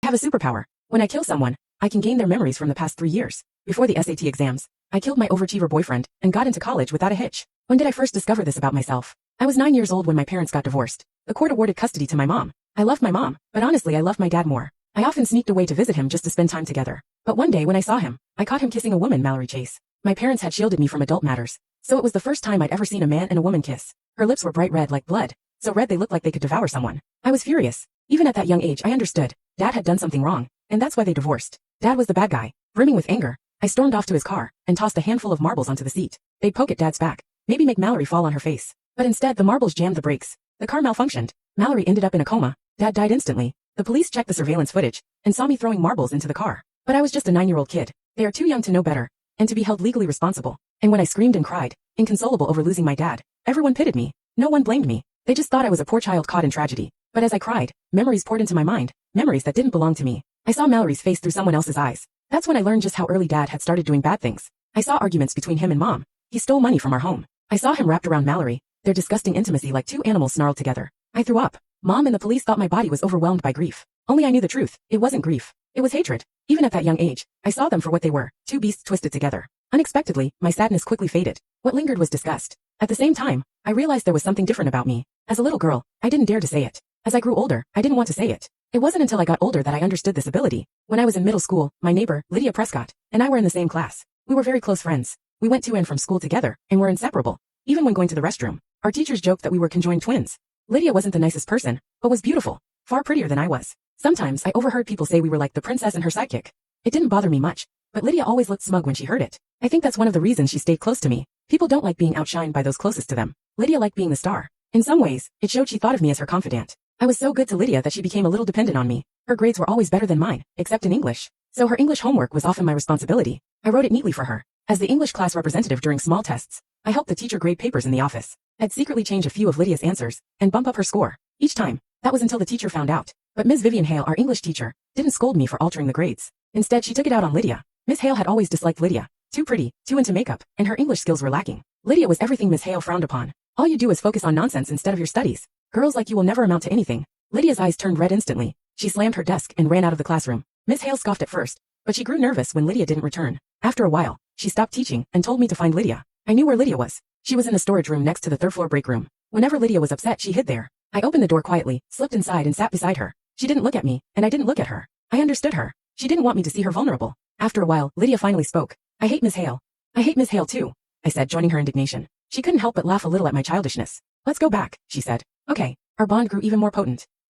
have a superpower. When I kill someone, I can gain their memories from the past 3 years. Before the SAT exams, I killed my overachiever boyfriend and got into college without a hitch. When did I first discover this about myself? I was 9 years old when my parents got divorced. The court awarded custody to my mom. I loved my mom, but honestly I loved my dad more. I often sneaked away to visit him just to spend time together. But one day when I saw him, I caught him kissing a woman, Mallory Chase. My parents had shielded me from adult matters, so it was the first time I'd ever seen a man and a woman kiss. Her lips were bright red like blood, so red they looked like they could devour someone. I was furious. Even at that young age I understood. Dad had done something wrong, and that's why they divorced. Dad was the bad guy. Brimming with anger, I stormed off to his car and tossed a handful of marbles onto the seat. They'd poke at Dad's back, maybe make Mallory fall on her face. But instead the marbles jammed the brakes. The car malfunctioned. Mallory ended up in a coma. Dad died instantly. The police checked the surveillance footage and saw me throwing marbles into the car. But I was just a 9-year-old kid. They are too young to know better and to be held legally responsible. And when I screamed and cried, inconsolable over losing my dad, everyone pitied me. No one blamed me. They just thought I was a poor child caught in tragedy. But as I cried, memories poured into my mind, memories that didn't belong to me. I saw Mallory's face through someone else's eyes. That's when I learned just how early Dad had started doing bad things. I saw arguments between him and Mom. He stole money from our home. I saw him wrapped around Mallory, their disgusting intimacy like two animals snarled together. I threw up. Mom and the police thought my body was overwhelmed by grief. Only I knew the truth. It wasn't grief. It was hatred. Even at that young age, I saw them for what they were, two beasts twisted together. Unexpectedly, my sadness quickly faded. What lingered was disgust. At the same time, I realized there was something different about me. As a little girl, I didn't dare to say it. As I grew older, I didn't want to say it. It wasn't until I got older that I understood this ability. When I was in middle school, my neighbor, Lydia Prescott, and I were in the same class. We were very close friends. We went to and from school together, and were inseparable. Even when going to the restroom, our teachers joked that we were conjoined twins. Lydia wasn't the nicest person, but was beautiful. Far prettier than I was. Sometimes I overheard people say we were like the princess and her sidekick. It didn't bother me much, but Lydia always looked smug when she heard it. I think that's one of the reasons she stayed close to me. People don't like being outshined by those closest to them. Lydia liked being the star. In some ways, it showed she thought of me as her confidant. I was so good to Lydia that she became a little dependent on me. Her grades were always better than mine, except in English. So her English homework was often my responsibility. I wrote it neatly for her. As the English class representative during small tests, I helped the teacher grade papers in the office. I'd secretly change a few of Lydia's answers and bump up her score. Each time. That was until the teacher found out. But Ms. Vivian Hale, our English teacher, didn't scold me for altering the grades. Instead, she took it out on Lydia. Miss Hale had always disliked Lydia. Too pretty, too into makeup, and her English skills were lacking. Lydia was everything Miss Hale frowned upon. All you do is focus on nonsense instead of your studies. Girls like you will never amount to anything. Lydia's eyes turned red instantly. She slammed her desk and ran out of the classroom. Miss Hale scoffed at first, but she grew nervous when Lydia didn't return. After a while, she stopped teaching and told me to find Lydia. I knew where Lydia was. She was in the storage room next to the third-floor break room. Whenever Lydia was upset, she hid there. I opened the door quietly, slipped inside and sat beside her. She didn't look at me, and I didn't look at her. I understood her. She didn't want me to see her vulnerable. After a while, Lydia finally spoke. I hate Miss Hale. I hate Miss Hale too, I said, joining her indignation. She couldn't help but laugh a little at my childishness. Let's go back, she said. Okay. Our bond grew even more potent.